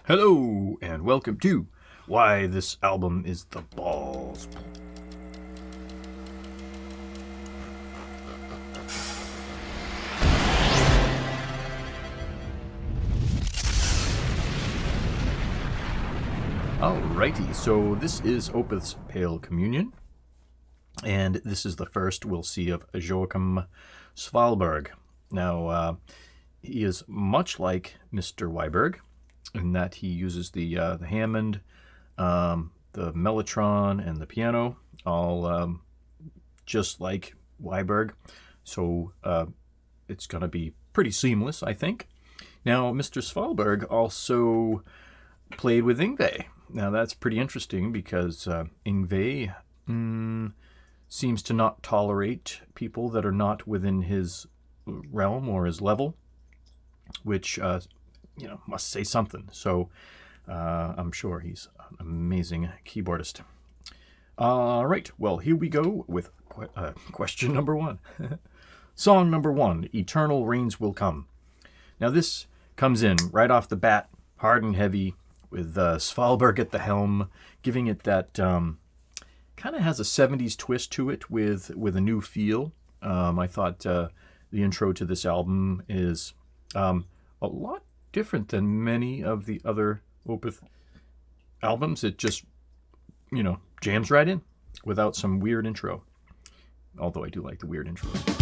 Hello, and welcome to Why This Album Is the Balls. Alrighty, so this is Opeth's Pale Communion, and this is the first we'll see of Joachim Svalberg. Now, he is much like Mr. Weiberg in that he uses the Hammond, the Mellotron, and the piano, all just like Weiberg. So it's going to be pretty seamless, I think. Now, Mr. Svalberg also played with Yngwie. Now, that's pretty interesting because Yngwie seems to not tolerate people that are not within his realm or his level, which must say something. So I'm sure he's an amazing keyboardist. All right, well, here we go with question number one. Song number one, Eternal Rains Will Come. Now this comes in right off the bat, hard and heavy, with Svalberg at the helm, giving it that kind of has a 70s twist to it with a new feel. I thought the intro to this album is a lot different than many of the other Opeth albums. It just, jams right in without some weird intro. Although I do like the weird intros.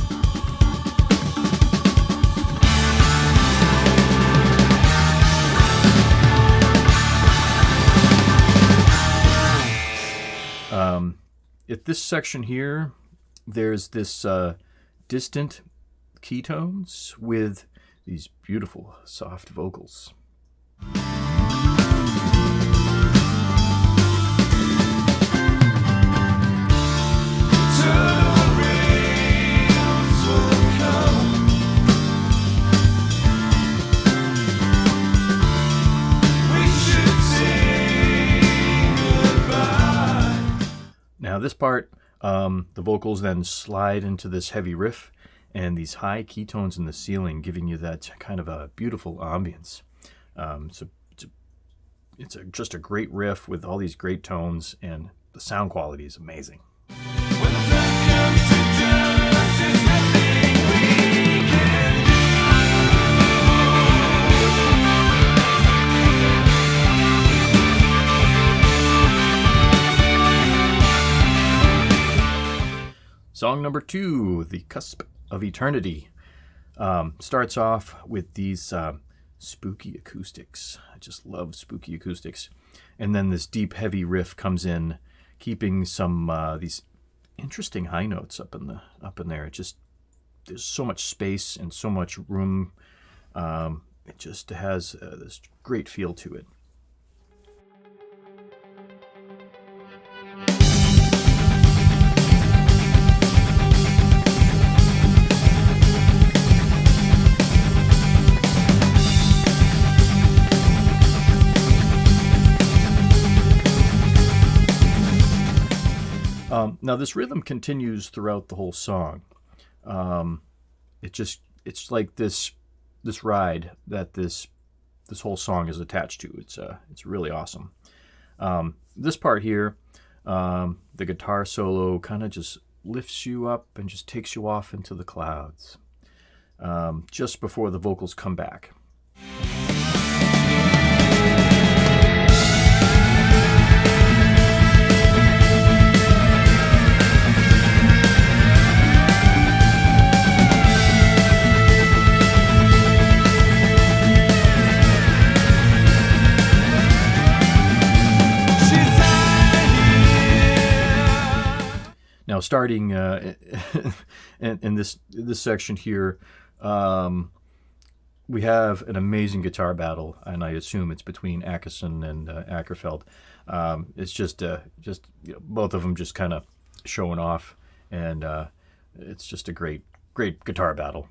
At this section here, there's this distant keytones with these beautiful soft vocals. Now this part, the vocals then slide into this heavy riff and these high keytones in the ceiling, giving you that kind of a beautiful ambience. It's just a great riff with all these great tones, and the sound quality is amazing. When the sun comes to dust, there's nothing we can do. Song number two, The Cusp of Eternity, starts off with these spooky acoustics. I just love spooky acoustics. And then this deep, heavy riff comes in, keeping some these interesting high notes up in there. It just, there's so much space and so much room. It just has this great feel to it. Now this rhythm continues throughout the whole song. It's like this ride that this whole song is attached to. It's really awesome. This part here, the guitar solo kind of just lifts you up and just takes you off into the clouds, just before the vocals come back. Now, starting in this section here, we have an amazing guitar battle, and I assume it's between Åkesson and Åkerfeldt. It's just both of them just kind of showing off, and it's just a great guitar battle.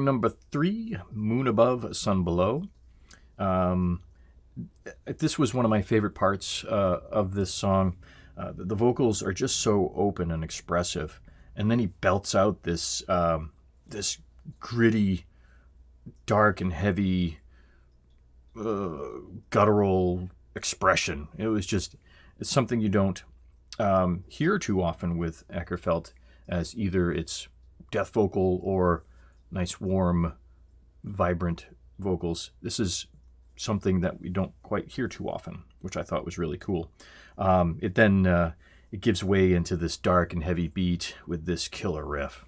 number 3, Moon Above, Sun Below. This was one of my favorite parts of this song. The vocals are just so open and expressive, and then he belts out this this gritty, dark and heavy, guttural expression. It's something you don't hear too often with Ackerfeld, as either it's death vocal or nice, warm, vibrant vocals. This is something that we don't quite hear too often, which I thought was really cool. It gives way into this dark and heavy beat with this killer riff.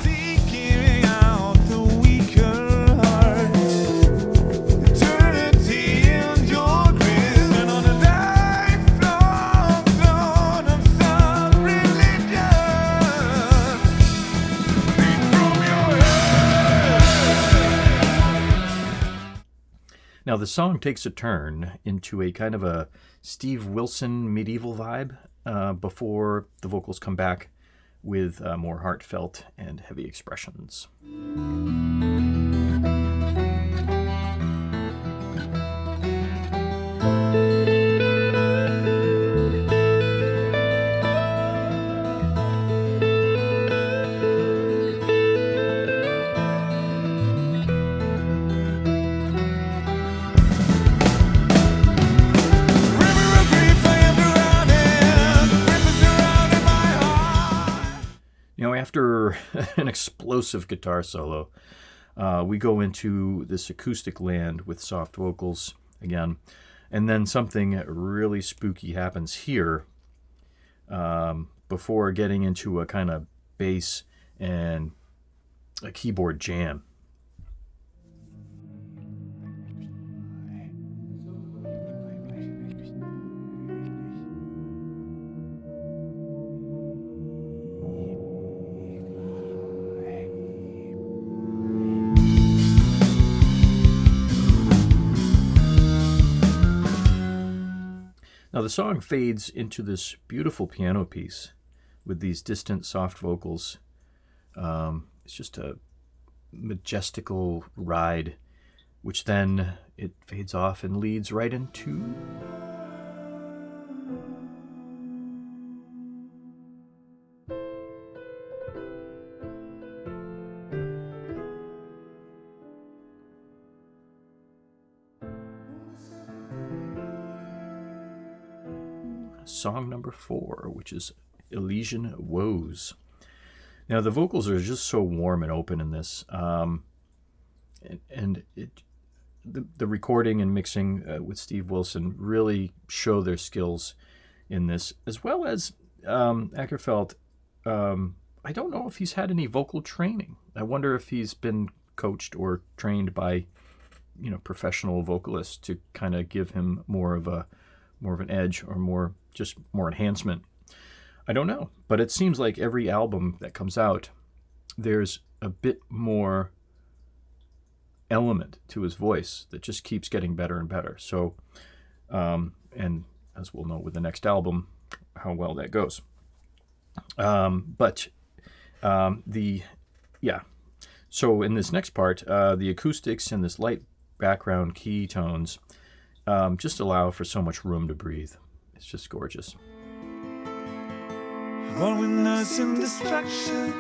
Seeking out the weaker heart, eternity in your grip, and on a lifelong throne of some religion, beat from your head. Now the song takes a turn into a kind of a Steve Wilson medieval vibe before the vocals come back with more heartfelt and heavy expressions. After an explosive guitar solo, we go into this acoustic land with soft vocals again, and then something really spooky happens here before getting into a kind of bass and a keyboard jam. Now the song fades into this beautiful piano piece with these distant soft vocals. It's just a majestical ride, which then it fades off and leads right into song number 4, which is Elysian Woes. Now the vocals are just so warm and open in this, the recording and mixing with Steve Wilson really show their skills in this, as well as Ackerfeld. I don't know if he's had any vocal training. I wonder if he's been coached or trained by professional vocalists to kind of give him more of an edge or more enhancement. I don't know, but it seems like every album that comes out, there's a bit more element to his voice that just keeps getting better and better. So, and as we'll know with the next album, how well that goes. So in this next part, the acoustics and this light background key tones just allow for so much room to breathe. It's just gorgeous. Following us in destruction,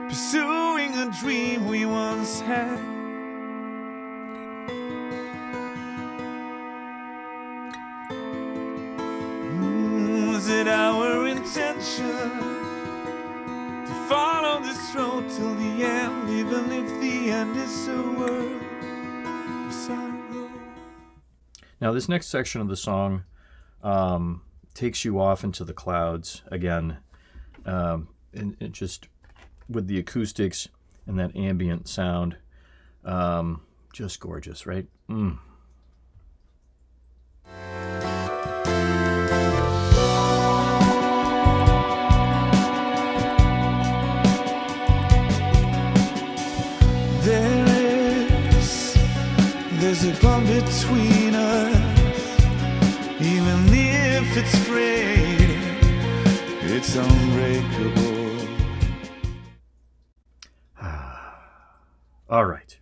pursuing a dream we once had. Was it our intention to follow this road till the end, even if the end is a world of sorrow? Now this next section of the song takes you off into the clouds again, and it just with the acoustics and that ambient sound, just gorgeous, right? There's a bond between us, even if it's frayed, it's unbreakable. All right.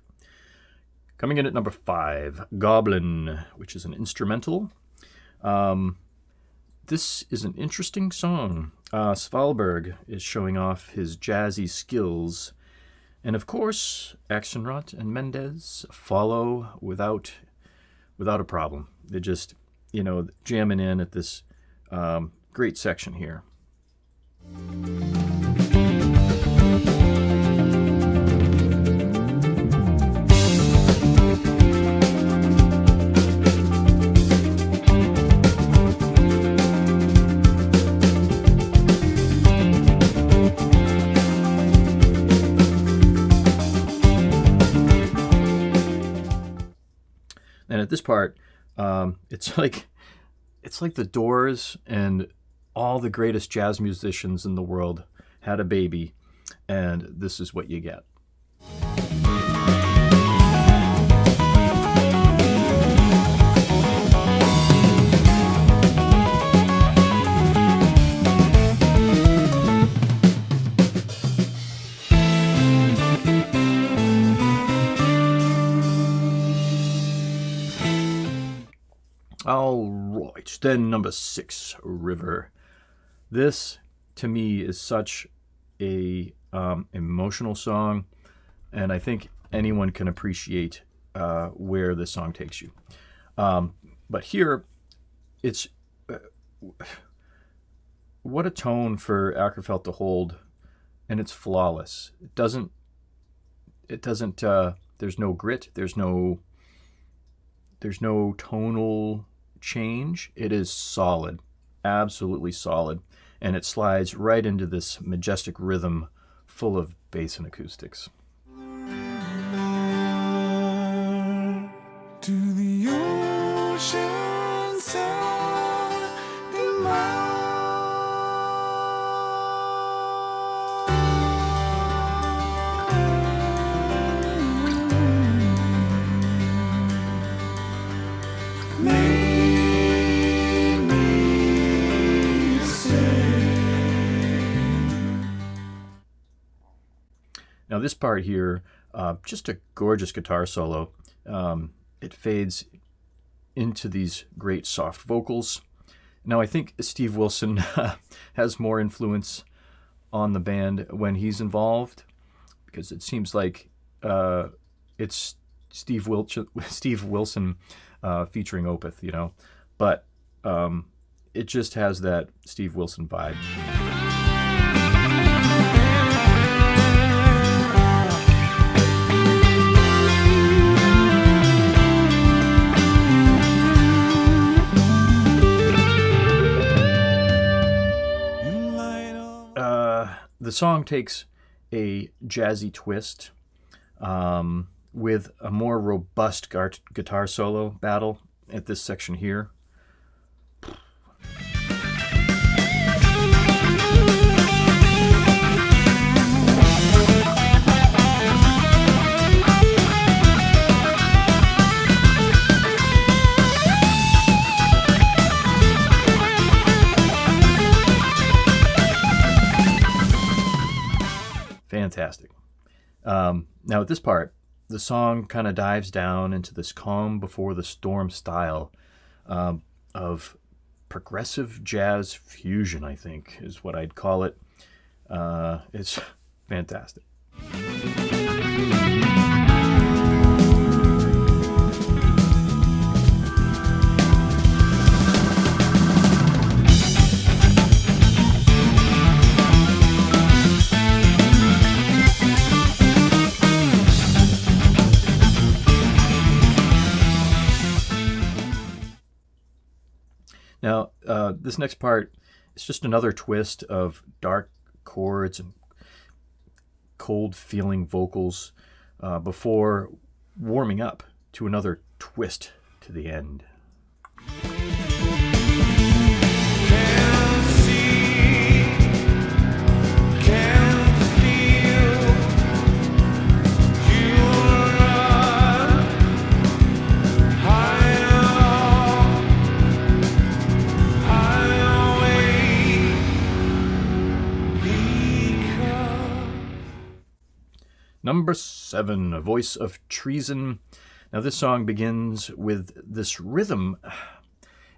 Coming in at number 5, Goblin, which is an instrumental. This is an interesting song. Svalberg is showing off his jazzy skills. And of course, Axelrod and Mendez follow without a problem. They're just, jamming in at this great section here. And at this part, it's like the Doors and all the greatest jazz musicians in the world had a baby, and this is what you get. All right, then number 6, River. This, to me, is such a emotional song, and I think anyone can appreciate where this song takes you. But here, it's what a tone for Ackerfeld to hold, and it's flawless. It doesn't. There's no grit. There's no tonal change. It is solid, absolutely solid, and it slides right into this majestic rhythm full of bass and acoustics. To the ocean side, the Now this part here, just a gorgeous guitar solo. It fades into these great soft vocals. Now I think Steve Wilson has more influence on the band when he's involved, because it seems like it's Steve Wilson featuring Opeth, but it just has that Steve Wilson vibe. The song takes a jazzy twist with a more robust guitar solo battle at this section here. Fantastic. Now at this part, the song kind of dives down into this calm before the storm style of progressive jazz fusion, I think is what I'd call it. It's fantastic. Now, this next part is just another twist of dark chords and cold-feeling vocals before warming up to another twist to the end. Number 7, A Voice of Treason. Now this song begins with this rhythm.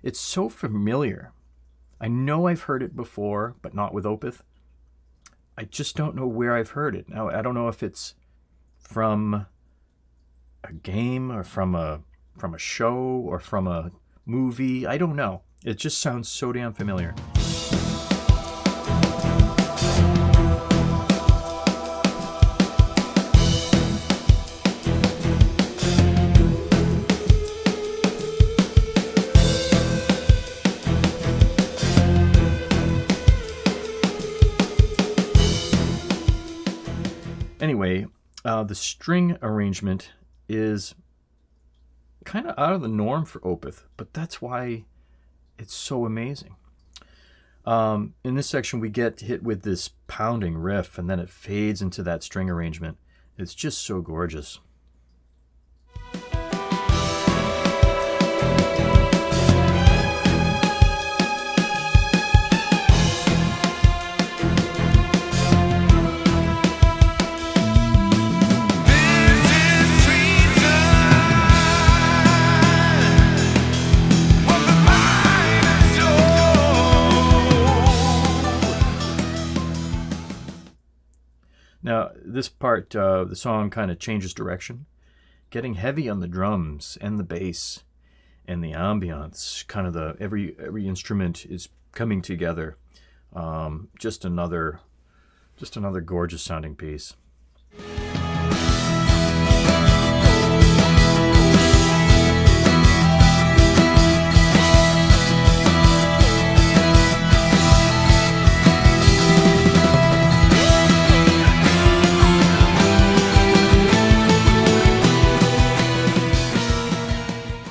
It's so familiar. I know I've heard it before, but not with Opeth. I just don't know where I've heard it. Now, I don't know if it's from a game or from a show or from a movie. I don't know. It just sounds so damn familiar. Anyway, the string arrangement is kind of out of the norm for Opeth, but that's why it's so amazing. In this section, we get hit with this pounding riff, and then it fades into that string arrangement. It's just so gorgeous. Now, this part, the song kind of changes direction, getting heavy on the drums and the bass and the ambiance. Kind of every instrument is coming together. Just another gorgeous sounding piece.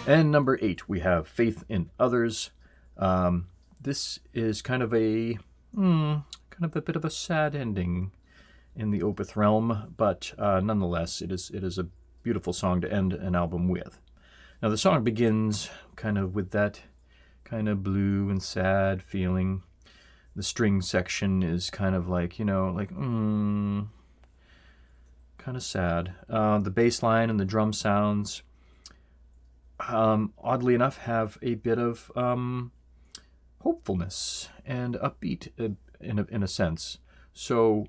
And number 8, we have Faith in Others. This is kind of a bit of a sad ending in the Opeth realm, but nonetheless, it is a beautiful song to end an album with. Now, the song begins kind of with that kind of blue and sad feeling. The string section is kind of like, kind of sad. The bass line and the drum sounds, oddly enough, have a bit of hopefulness and upbeat in a sense. So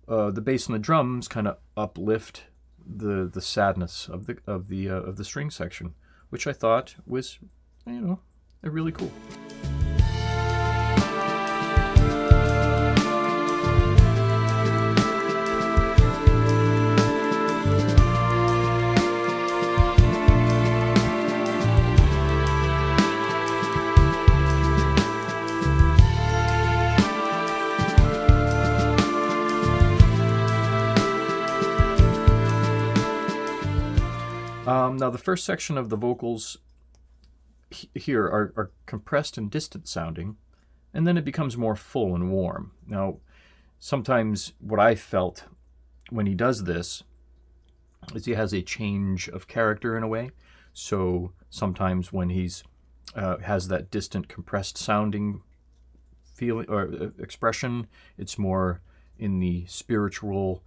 the bass and the drums kind of uplift the sadness of the string section, which I thought was, really cool. Now, the first section of the vocals here are compressed and distant sounding, and then it becomes more full and warm. Now, sometimes what I felt when he does this is he has a change of character in a way. So sometimes when he's has that distant, compressed sounding feeling or expression, it's more in the spiritual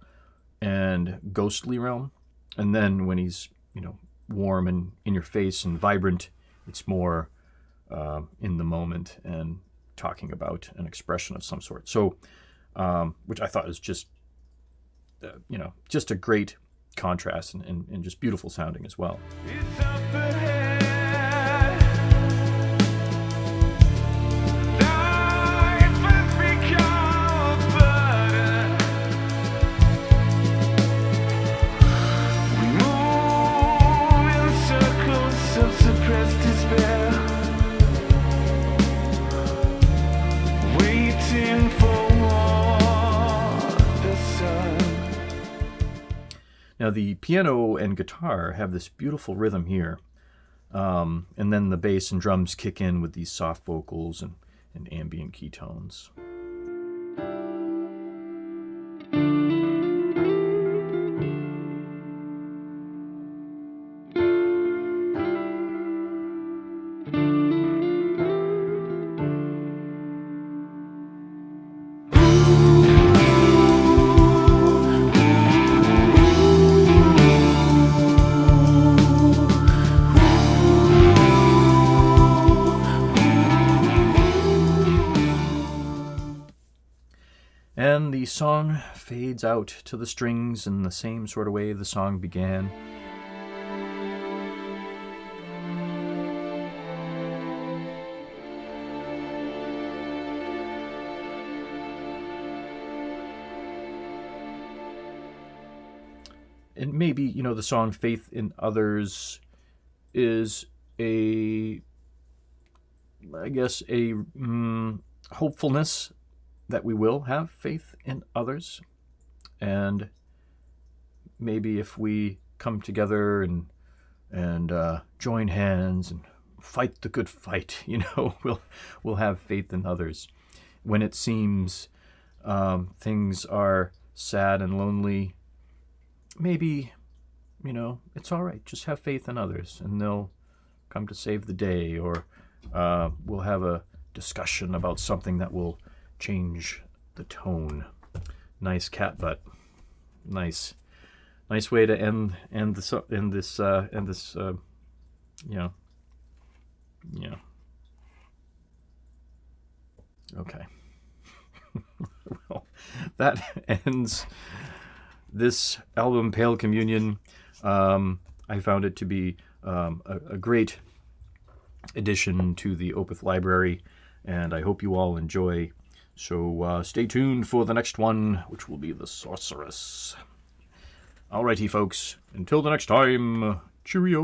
and ghostly realm. And then when he's warm and in your face and vibrant, it's more in the moment and talking about an expression of some sort. So, which I thought is just, just a great contrast and just beautiful sounding as well. It's up ahead. Life has become a burden. We move in circles of suppressed despair, waiting for the sun. Now, the piano and guitar have this beautiful rhythm here, and then the bass and drums kick in with these soft vocals and ambient key tones. And the song fades out to the strings in the same sort of way the song began. And maybe, the song Faith in Others is a hopefulness that we will have faith in others. And maybe if we come together and join hands and fight the good fight, we'll have faith in others. When it seems things are sad and lonely, maybe, it's all right. Just have faith in others, and they'll come to save the day, or we'll have a discussion about something that will change the tone. Nice cat butt. Nice way to end this. Okay. Well, that ends this album, Pale Communion. I found it to be a great addition to the Opeth library, and I hope you all enjoy. So stay tuned for the next one, which will be The Sorceress. Alrighty, folks. Until the next time, cheerio.